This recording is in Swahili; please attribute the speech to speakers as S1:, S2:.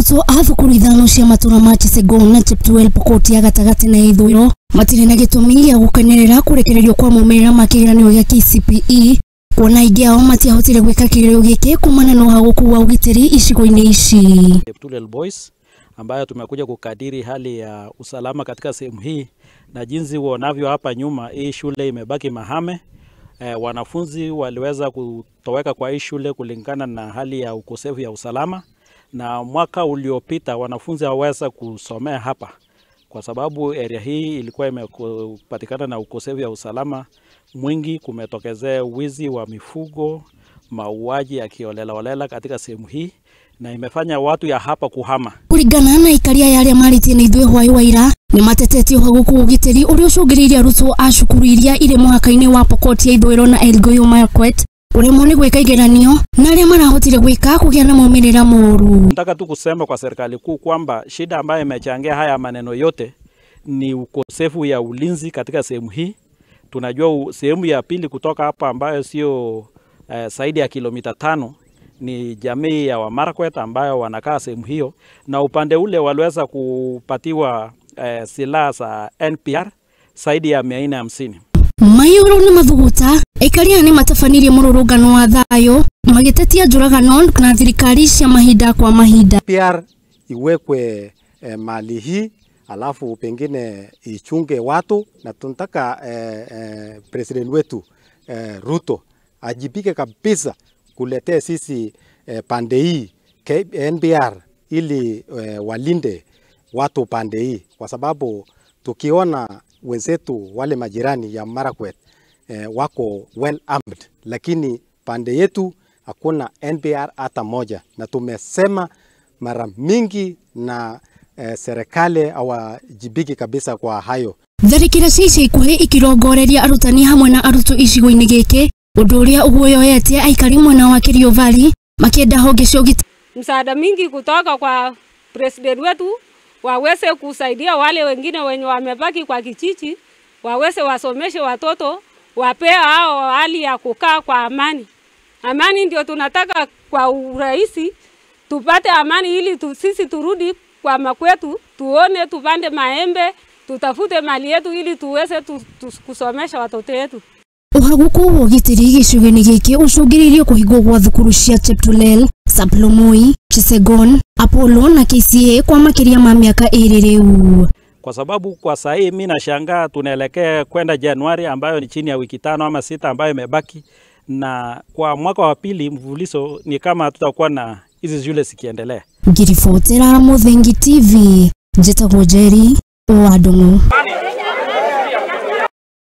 S1: arutwo a thukuru ithano cia matura ma Chisegona na Cheptuel Pokot ya gatagati na ithũĩro matirĩ na gĩtũmi gĩa gũkenerera kũrekererio kwa maumĩrĩra ma kĩgeranio gĩa KCPE kuona aingĩ ao matiahotire gwĩka kĩgeranio gĩkĩ kumana na ũhagũku wa ũgitĩri icigo-inĩ ici.
S2: Cheptuel Boys ambayo tumekuja kukadiri hali ya usalama katika sehemu hii na jinsi uonavyo hapa nyuma, hii shule imebaki mahame. Wanafunzi waliweza kutoweka kwa hii shule kulingana na hali ya ukosefu ya usalama, na mwaka uliopita wanafunzi hawaweza kusomea hapa kwa sababu area hii ilikuwa imepatikana na ukosefu ya usalama mwingi. Kumetokezea wizi wa mifugo, mauaji ya kiholela katika sehemu hii na imefanya watu ya hapa kuhama.
S1: Kuringana na ikaria ya aria maritie na ithuĩ hwaĩ wa ira ni matetetie ũhagũku wa ũgitĩri ũrĩa ũcũngĩrĩirie arutwo a cukuru iria irĩ mũhaka-inĩ wa Pokot ya ithũĩro na Elgeyo Marakwet ũremwo nĩ gwĩka igeranio na arĩa marahotire gwĩka kũgĩa na maumĩrĩra moru.
S2: Nataka tu kusema kwa serikali kuu kwamba shida ambayo imechangia haya maneno yote ni ukosefu ya ulinzi katika sehemu hii. Tunajua sehemu ya pili kutoka hapa ambayo sio zaidi ya kilomita 5 ni jamii ya Wamarakwet ambayo wanakaa sehemu hiyo, na upande ule waliweza kupatiwa silaha za NPR zaidi ya 450.
S1: Mayoro ni mathuguta ikaria ni matafanirie mũrũrũngano wa thayũ magĩtetia njũragano na thirikari cia mahinda kwa mahinda.
S3: NPR iwekwe mali hii alafu pengine ichunge watu, na tunataka president wetu Ruto ajibike kabisa kuletea sisi pande hii NPR ili walinde watu pande hii, kwa sababu tukiona wenzetu wale majirani ya Marakwet wako well armed, lakini pande yetu hakuna NPR hata moja, na tumesema mara mingi na serikali hawajibiki kabisa kwa hayo.
S1: Tharĩkĩra cici ikuhĩ ikirongoreria arutani hamwe na arutwo icigo-inĩ gĩkĩ, ũndũ ũrĩa ũguoyohetie aikari mwena wa Kerio Valley makĩenda honge cia ũgitĩri
S4: msaada mingi kutoka kwa president wetu waweze kusaidia wale wengine wenye wamebaki kwa kijiji, waweze wasomeshe watoto, wapea hao hali ya kukaa kwa amani. Amani ndio tunataka kwa urahisi, tupate amani ili sisi turudi kwa makwetu, tuone, tupande maembe, tutafute mali yetu ili tuweze kusomesha watoto wetu.
S1: Ũhagũku wa ũgitĩri gĩcigo-inĩ gĩkĩ ũcũngĩrĩirie kũhingwo gwa thukuru cia Cheptuel, Saplomoy, Chisegona, Apollo na KCA kwa makĩria ma mĩaka 2 rĩu.
S2: Kwa sababu kwa saa hii mimi nashangaa tunaelekea kwenda Januari ambayo ni chini ya wiki 5 ama 6 ambayo imebaki, na kwa mwaka wa pili mvulizo ni kama tutakuwa na hizi shule zikiendelea.
S1: Ngiribotera Muthengi TV, njĩtagwo Jerry Wadongo.